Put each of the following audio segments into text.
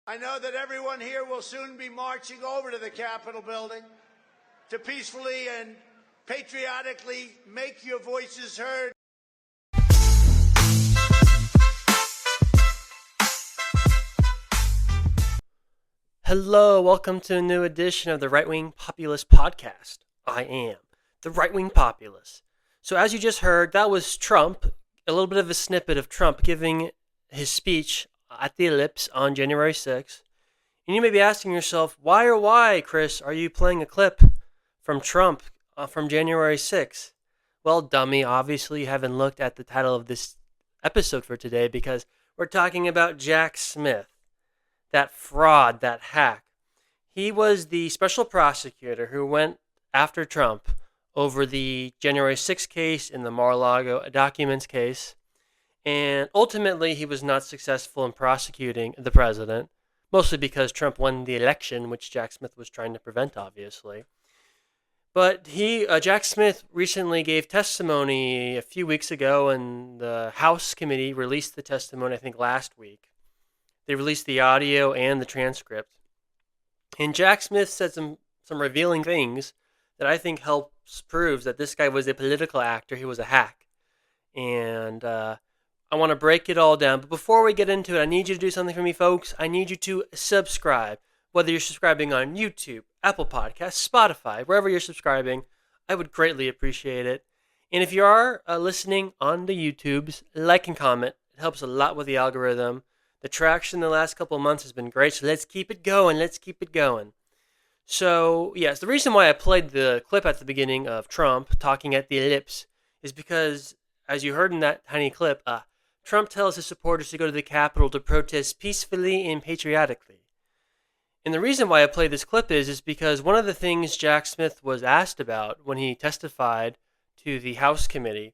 I know that everyone here will soon be marching over to the Capitol building to peacefully and patriotically make your voices heard. Hello, welcome to a new edition of the Right Wing Populist Podcast. I am the Right Wing Populist. So as you just heard, that was Trump, a little bit of a snippet of Trump giving his speech at the Ellipse on January 6th. And you may be asking yourself, why, Chris, are you playing a clip from Trump from January 6th? Well, dummy, obviously you haven't looked at the title of this episode for today because we're talking about Jack Smith, that fraud, that hack. He was the special prosecutor who went after Trump over the January 6th case and the Mar-a-Lago documents case. And ultimately, he was not successful in prosecuting the president, mostly because Trump won the election, which Jack Smith was trying to prevent, obviously. But Jack Smith recently gave testimony a few weeks ago, and the House committee released the testimony, I think, last week. They released the audio and the transcript. And Jack Smith said some revealing things that I think helps prove that this guy was a political actor. He was a hack. And I want to break it all down. But before we get into it, I need you to do something for me, folks. I need you to subscribe. Whether you're subscribing on YouTube, Apple Podcasts, Spotify, wherever you're subscribing, I would greatly appreciate it. And if you are listening on the YouTubes, like and comment. It helps a lot with the algorithm. The traction in the last couple of months has been great, so let's keep it going. So, yes, the reason why I played the clip at the beginning of Trump talking at the Ellipse is because, as you heard in that tiny clip, Trump tells his supporters to go to the Capitol to protest peacefully and patriotically. And the reason why I played this clip is because one of the things Jack Smith was asked about when he testified to the House committee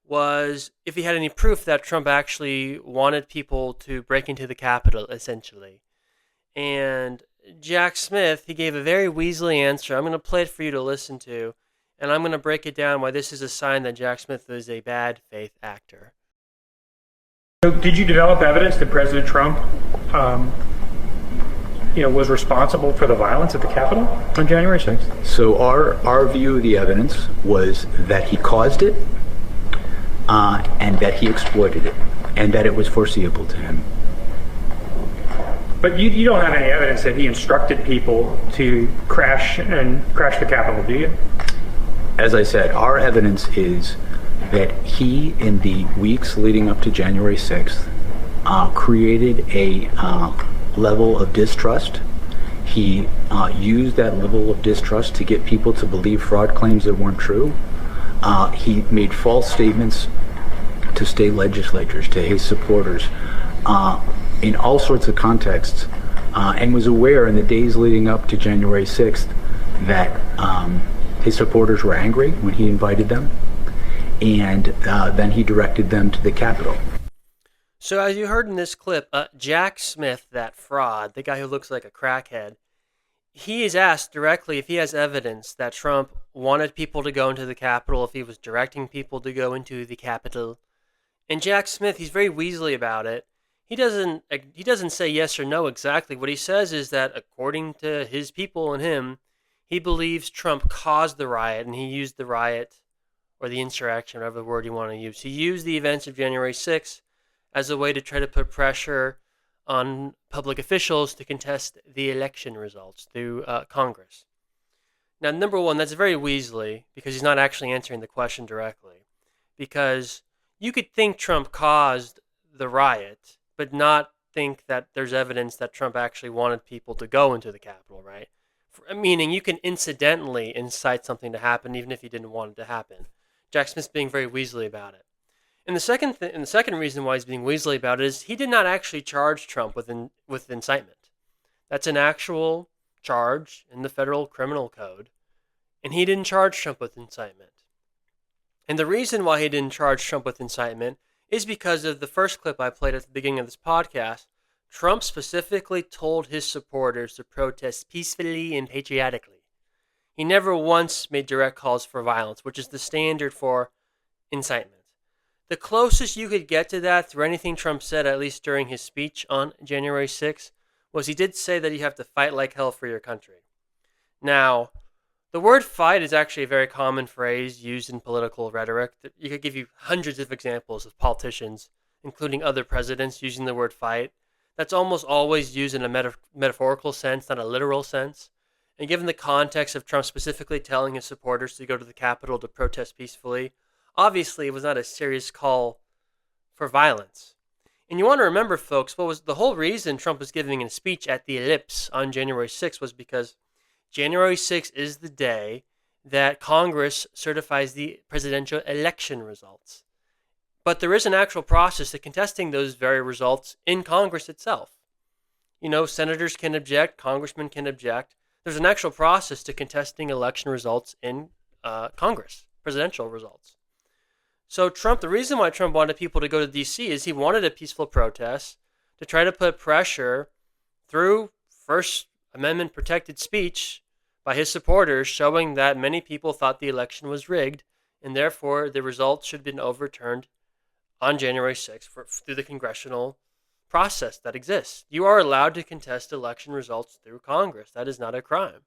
was if he had any proof that Trump actually wanted people to break into the Capitol, essentially. And Jack Smith, he gave a very weaselly answer. I'm going to play it for you to listen to, and I'm going to break it down why this is a sign that Jack Smith is a bad faith actor. So did you develop evidence that President Trump was responsible for the violence at the Capitol on January 6th? So our view of the evidence was that he caused it, and that he exploited it, and that it was foreseeable to him. But you don't have any evidence that he instructed people to crash the Capitol, do you? As I said, our evidence is that he, in the weeks leading up to January 6th, created a level of distrust. He used that level of distrust to get people to believe fraud claims that weren't true. He made false statements to state legislatures, to his supporters, in all sorts of contexts, and was aware in the days leading up to January 6th that his supporters were angry when he invited them, and then he directed them to the Capitol. So as you heard in this clip, Jack Smith, that fraud, the guy who looks like a crackhead, he is asked directly if he has evidence that Trump wanted people to go into the Capitol, if he was directing people to go into the Capitol. And Jack Smith, he's very weaselly about it. He doesn't say yes or no exactly. What he says is that according to his people and him, he believes Trump caused the riot, and he used the riot or the insurrection, whatever word you want to use. He used the events of January 6th as a way to try to put pressure on public officials to contest the election results through Congress. Now, number one, that's very weaselly because he's not actually answering the question directly. Because you could think Trump caused the riot, but not think that there's evidence that Trump actually wanted people to go into the Capitol, right? Meaning you can incidentally incite something to happen even if you didn't want it to happen. Jack Smith's being very weaselly about it. And the second reason why he's being weaselly about it is he did not actually charge Trump with incitement. That's an actual charge in the federal criminal code, and he didn't charge Trump with incitement. And the reason why he didn't charge Trump with incitement is because of the first clip I played at the beginning of this podcast. Trump specifically told his supporters to protest peacefully and patriotically. He never once made direct calls for violence, which is the standard for incitement. The closest you could get to that through anything Trump said, at least during his speech on January 6th, was he did say that you have to fight like hell for your country. Now, the word fight is actually a very common phrase used in political rhetoric. You could give you hundreds of examples of politicians, including other presidents, using the word fight. That's almost always used in a metaphorical sense, not a literal sense. And given the context of Trump specifically telling his supporters to go to the Capitol to protest peacefully, obviously it was not a serious call for violence. And you want to remember, folks, what was the whole reason Trump was giving a speech at the Ellipse on January 6th was because January 6th is the day that Congress certifies the presidential election results. But there is an actual process to contesting those very results in Congress itself. You know, senators can object, congressmen can object. There's an actual process to contesting election results in Congress, presidential results. So the reason why Trump wanted people to go to D.C. is he wanted a peaceful protest to try to put pressure through First Amendment protected speech by his supporters, showing that many people thought the election was rigged, and therefore the results should have been overturned on January 6th through the congressional process that exists. You are allowed to contest election results through Congress. That is not a crime.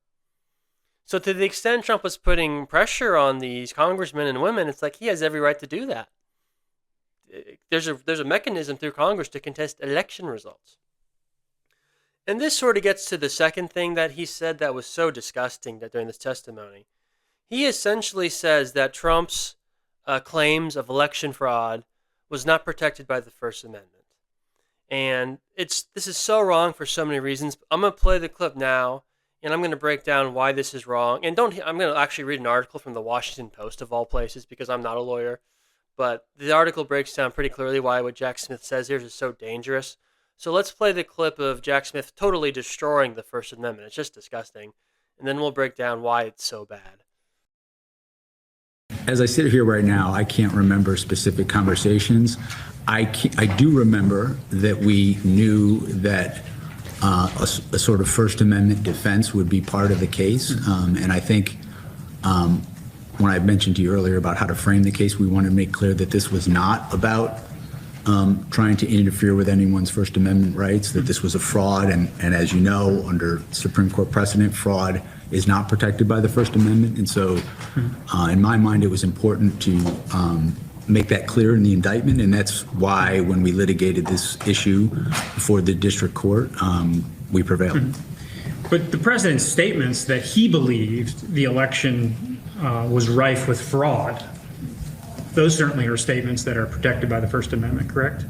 So to the extent Trump was putting pressure on these congressmen and women, it's like he has every right to do that. There's a mechanism through Congress to contest election results. And this sort of gets to the second thing that he said that was so disgusting that during this testimony. He essentially says that Trump's claims of election fraud was not protected by the First Amendment. And this is so wrong for so many reasons. I'm going to play the clip now, and I'm going to break down why this is wrong. And I'm going to actually read an article from the Washington Post of all places because I'm not a lawyer. But the article breaks down pretty clearly why what Jack Smith says here is so dangerous. So let's play the clip of Jack Smith totally destroying the First Amendment. It's just disgusting. And then we'll break down why it's so bad. As I sit here right now, I can't remember specific conversations. I do remember that we knew that a sort of First Amendment defense would be part of the case. And I think when I mentioned to you earlier about how to frame the case, we wanted to make clear that this was not about trying to interfere with anyone's First Amendment rights, that this was a fraud. And as you know, under Supreme Court precedent, fraud is not protected by the First Amendment. And so in my mind, it was important to make that clear in the indictment. And that's why when we litigated this issue before the district court, we prevailed. But the president's statements that he believed the election was rife with fraud, those certainly are statements that are protected by the First Amendment, correct?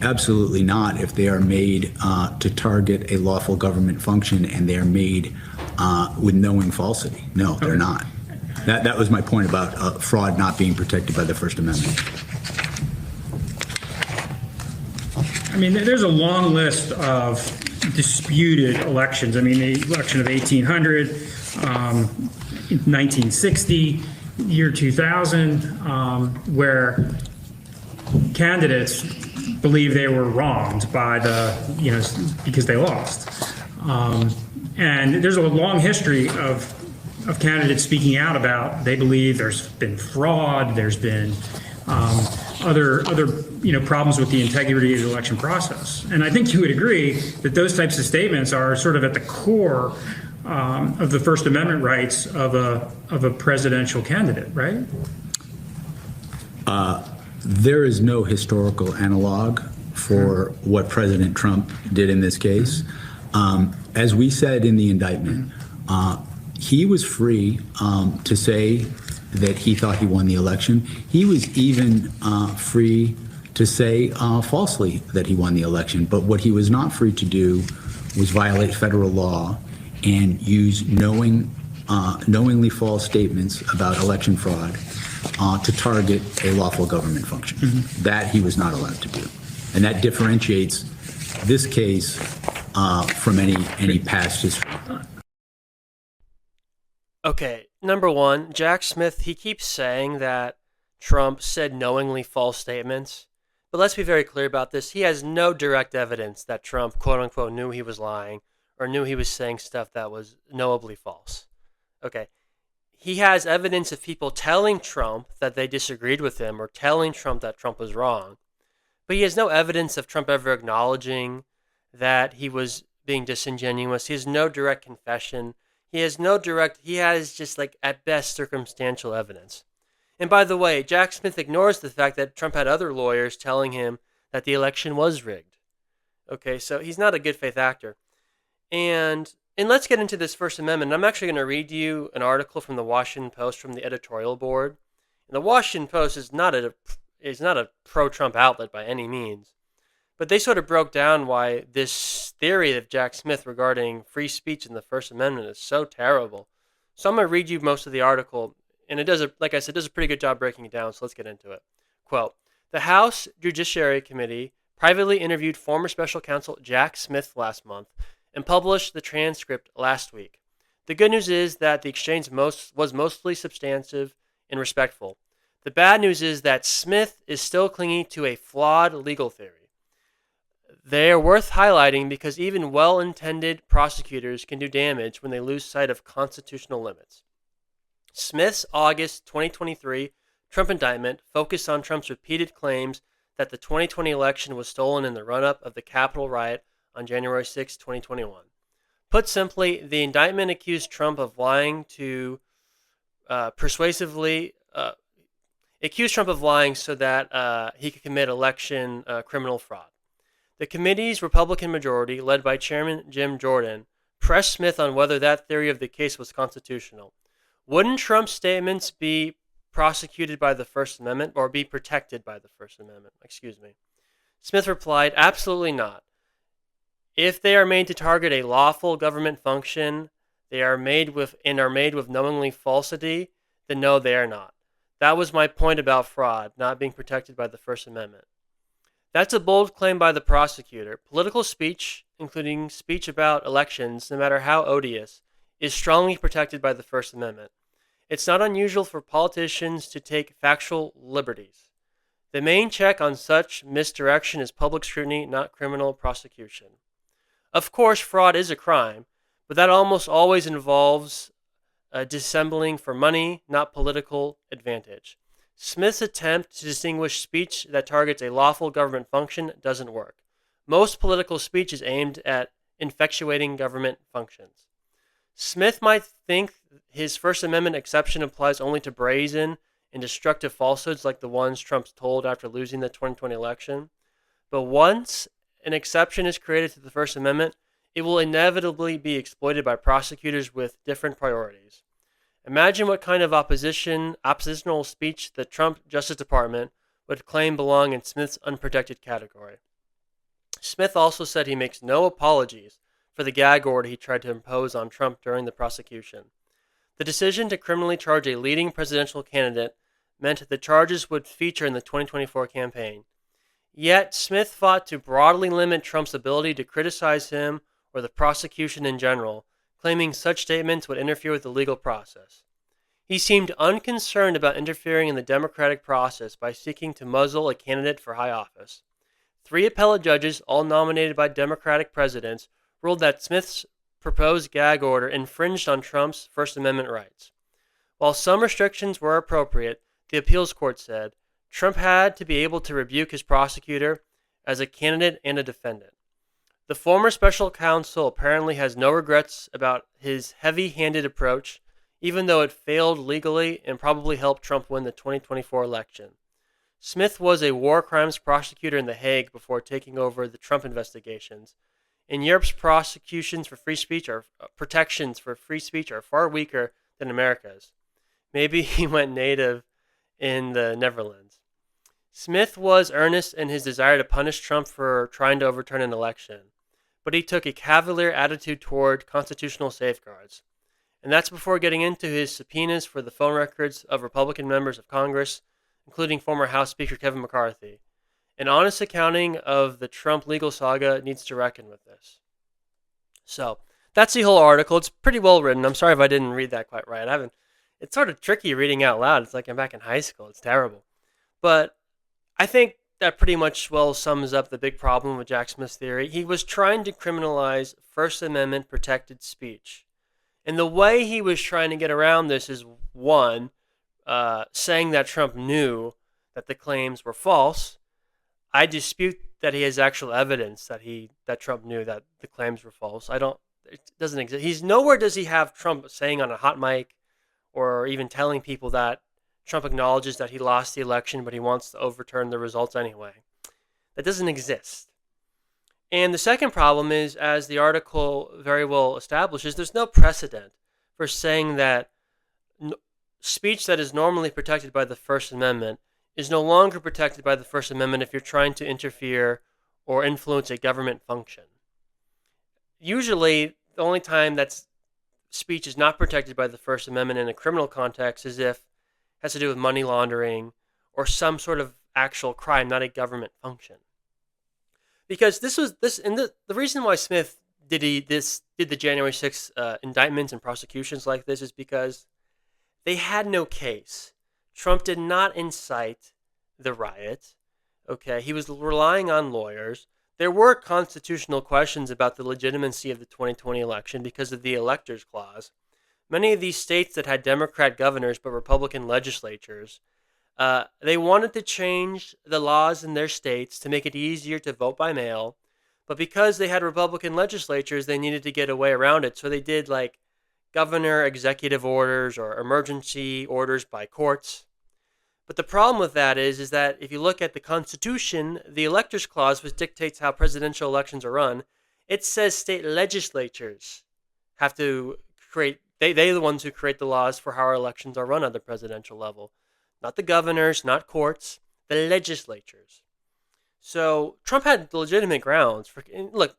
Absolutely not if they are made to target a lawful government function and they are made with knowing falsity. No, they're not. That was my point about fraud not being protected by the First Amendment. I mean, there's a long list of disputed elections. I mean, the election of 1800, 1960, year 2000, where candidates believe they were wronged by because they lost. And there's a long history of candidates speaking out about they believe there's been fraud, there's been other problems with the integrity of the election process. And I think you would agree that those types of statements are sort of at the core of the First Amendment rights of a presidential candidate, right? There is no historical analog for what President Trump did in this case. As we said in the indictment, he was free to say that he thought he won the election. He was even free to say falsely that he won the election. But what he was not free to do was violate federal law and use knowingly false statements about election fraud to target a lawful government function. That he was not allowed to do. And that differentiates this case from any past history. Okay, number one, Jack Smith, he keeps saying that Trump said knowingly false statements. But let's be very clear about this. He has no direct evidence that Trump, quote unquote, knew he was lying or knew he was saying stuff that was knowably false. Okay. He has evidence of people telling Trump that they disagreed with him or telling Trump that Trump was wrong. But he has no evidence of Trump ever acknowledging that he was being disingenuous. He has no direct confession. He has just like at best circumstantial evidence. And by the way, Jack Smith ignores the fact that Trump had other lawyers telling him that the election was rigged. Okay, so he's not a good faith actor. And let's get into this First Amendment. I'm actually going to read you an article from the Washington Post from the editorial board. And the Washington Post is not a pro-Trump outlet by any means. But they sort of broke down why this theory of Jack Smith regarding free speech in the First Amendment is so terrible. So I'm going to read you most of the article, and it does, like I said, does a pretty good job breaking it down, so let's get into it. Quote, the House Judiciary Committee privately interviewed former special counsel Jack Smith last month and published the transcript last week. The good news is that the exchange was mostly substantive and respectful. The bad news is that Smith is still clinging to a flawed legal theory. They are worth highlighting because even well-intended prosecutors can do damage when they lose sight of constitutional limits. Smith's August 2023 Trump indictment focused on Trump's repeated claims that the 2020 election was stolen in the run-up of the Capitol riot on January 6, 2021. Put simply, the indictment accused Trump of lying so that he could commit election criminal fraud. The committee's Republican majority, led by Chairman Jim Jordan, pressed Smith on whether that theory of the case was constitutional. Wouldn't Trump's statements be prosecuted by the First Amendment or be protected by the First Amendment? Smith replied, absolutely not. If they are made to target a lawful government function, they are made with knowingly falsity, then no, they are not. That was my point about fraud not being protected by the First Amendment. That's a bold claim by the prosecutor. Political speech, including speech about elections, no matter how odious, is strongly protected by the First Amendment. It's not unusual for politicians to take factual liberties. The main check on such misdirection is public scrutiny, not criminal prosecution. Of course, fraud is a crime, but that almost always involves dissembling for money, not political advantage. Smith's attempt to distinguish speech that targets a lawful government function doesn't work. Most political speech is aimed at infatuating government functions. Smith might think his First Amendment exception applies only to brazen and destructive falsehoods like the ones Trump told after losing the 2020 election. But once an exception is created to the First Amendment, it will inevitably be exploited by prosecutors with different priorities. Imagine what kind of oppositional speech the Trump Justice Department would claim belong in Smith's unprotected category. Smith also said he makes no apologies for the gag order he tried to impose on Trump during the prosecution. The decision to criminally charge a leading presidential candidate meant the charges would feature in the 2024 campaign. Yet, Smith fought to broadly limit Trump's ability to criticize him or the prosecution in general, claiming such statements would interfere with the legal process. He seemed unconcerned about interfering in the democratic process by seeking to muzzle a candidate for high office. 3 appellate judges, all nominated by Democratic presidents, ruled that Smith's proposed gag order infringed on Trump's First Amendment rights. While some restrictions were appropriate, the appeals court said, Trump had to be able to rebuke his prosecutor as a candidate and a defendant. The former special counsel apparently has no regrets about his heavy-handed approach, even though it failed legally and probably helped Trump win the 2024 election. Smith was a war crimes prosecutor in The Hague before taking over the Trump investigations. In Europe's protections for free speech are far weaker than America's. Maybe he went native in the Netherlands. Smith was earnest in his desire to punish Trump for trying to overturn an election, but he took a cavalier attitude toward constitutional safeguards. And that's before getting into his subpoenas for the phone records of Republican members of Congress, including former House Speaker Kevin McCarthy. An honest accounting of the Trump legal saga needs to reckon with this. So, that's the whole article. It's pretty well written. I'm sorry if I didn't read that quite right. It's sort of tricky reading out loud. It's like I'm back in high school. It's terrible. But I think that pretty much well sums up the big problem with Jack Smith's theory. He was trying to criminalize First Amendment protected speech. And the way he was trying to get around this is, one, saying that Trump knew that the claims were false. I dispute that he has actual evidence that Trump knew that the claims were false. It doesn't exist. He's nowhere does he have Trump saying on a hot mic or even telling people that Trump acknowledges that he lost the election, but he wants to overturn the results anyway. That doesn't exist. And the second problem is, as the article very well establishes, there's no precedent for saying that speech that is normally protected by the First Amendment is no longer protected by the First Amendment if you're trying to interfere or influence a government function. Usually, the only time that speech is not protected by the First Amendment in a criminal context is if it has to do with money laundering or some sort of actual crime, not a government function. Because the reason why Smith did the January 6th indictments and prosecutions like this is because they had no case. Trump did not incite the riot. Okay, he was relying on lawyers. There were constitutional questions about the legitimacy of the 2020 election because of the Electors Clause. Many of these states that had Democrat governors but Republican legislatures, they wanted to change the laws in their states to make it easier to vote by mail, but because they had Republican legislatures, they needed to get a way around it. So they did like governor executive orders or emergency orders by courts. But the problem with that is that if you look at the Constitution, the Electors Clause, which dictates how presidential elections are run, it says state legislatures have to create, they're the ones who create the laws for how our elections are run at the presidential level. Not the governors, not courts, the legislatures. So Trump had legitimate grounds for, look,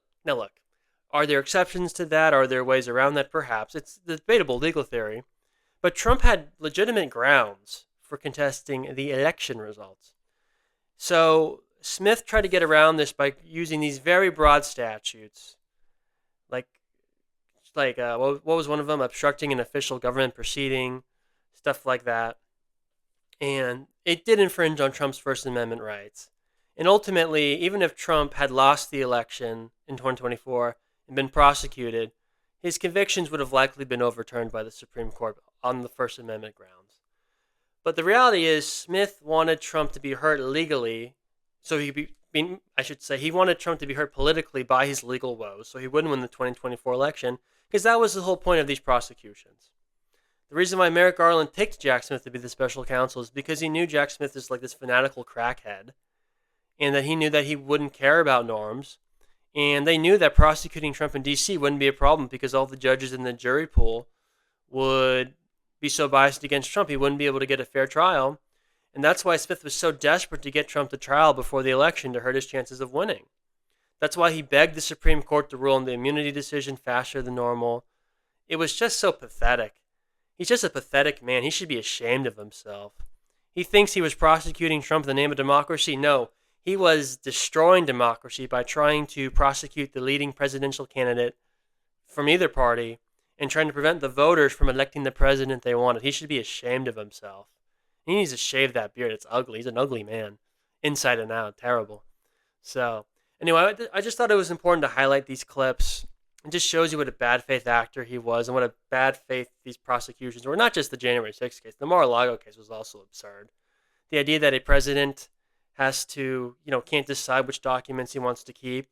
are there exceptions to that? Are there ways around that? Perhaps. It's the debatable legal theory. But Trump had legitimate grounds for contesting the election results. So Smith tried to get around this by using these very broad statutes, like what was one of them? Obstructing an official government proceeding, stuff like that. And it did infringe on Trump's First Amendment rights. And ultimately, even if Trump had lost the election in 2024 and been prosecuted, his convictions would have likely been overturned by the Supreme Court on the First Amendment grounds. But the reality is, Smith wanted Trump to be hurt legally, so he wanted Trump to be hurt politically by his legal woes, so he wouldn't win the 2024 election, because that was the whole point of these prosecutions. The reason why Merrick Garland picked Jack Smith to be the special counsel is because he knew Jack Smith is like this fanatical crackhead, and that he knew that he wouldn't care about norms, and they knew that prosecuting Trump in D.C. wouldn't be a problem because all the judges in the jury pool would be so biased against Trump, he wouldn't be able to get a fair trial. And that's why Smith was so desperate to get Trump to trial before the election to hurt his chances of winning. That's why he begged the Supreme Court to rule on the immunity decision faster than normal. It was just so pathetic. He's just a pathetic man. He should be ashamed of himself. He thinks he was prosecuting Trump in the name of democracy. No, he was destroying democracy by trying to prosecute the leading presidential candidate from either party and trying to prevent the voters from electing the president they wanted. He should be ashamed of himself. He needs to shave that beard. It's ugly. He's an ugly man. Inside and out. Terrible. So, anyway, I just thought it was important to highlight these clips. It just shows you what a bad faith actor he was and what a bad faith these prosecutions were. Not just the January 6th case. The Mar-a-Lago case was also absurd. The idea that a president has to, can't decide which documents he wants to keep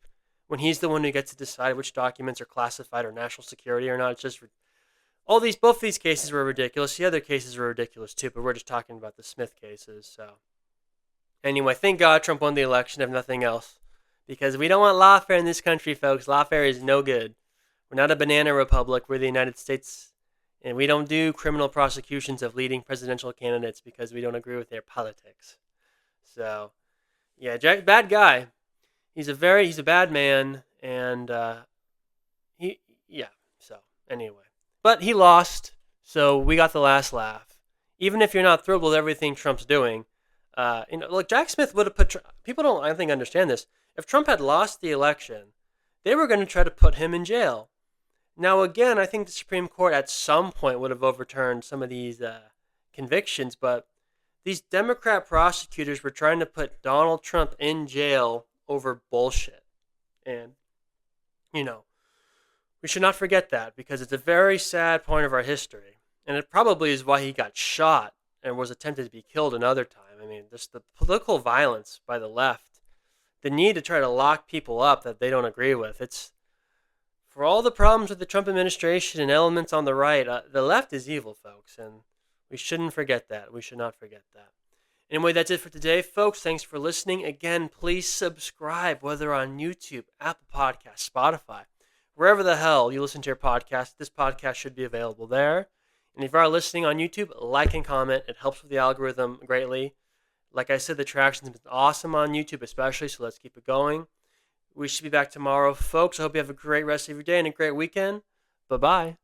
when he's the one who gets to decide which documents are classified or national security or not. It's just both these cases were ridiculous. The other cases were ridiculous too, but we're just talking about the Smith cases. So anyway, thank God Trump won the election, if nothing else, because we don't want lawfare in this country, folks. Lawfare is no good. We're not a banana republic. We're the United States, and we don't do criminal prosecutions of leading presidential candidates because we don't agree with their politics. So, yeah, Jack, bad guy. He's a bad man, and so anyway. But he lost, so we got the last laugh. Even if you're not thrilled with everything Trump's doing, Jack Smith would have put, people don't, I think, understand this. If Trump had lost the election, they were going to try to put him in jail. Now, again, I think the Supreme Court at some point would have overturned some of these convictions, but these Democrat prosecutors were trying to put Donald Trump in jail over bullshit. And, we should not forget that because it's a very sad point of our history. And it probably is why he got shot and was attempted to be killed another time. I mean, just the political violence by the left the need to try to lock people up that they don't agree with. It's for all the problems with the Trump administration and elements on the right, the left is evil, folks, and we shouldn't forget that. We should not forget that. Anyway, that's it for today, folks. Thanks for listening. Again, please subscribe, whether on YouTube, Apple Podcasts, Spotify, wherever the hell you listen to your podcast. This podcast should be available there. And if you are listening on YouTube, like and comment. It helps with the algorithm greatly. Like I said, the traction's been awesome on YouTube especially, so let's keep it going. We should be back tomorrow, folks. I hope you have a great rest of your day and a great weekend. Bye-bye.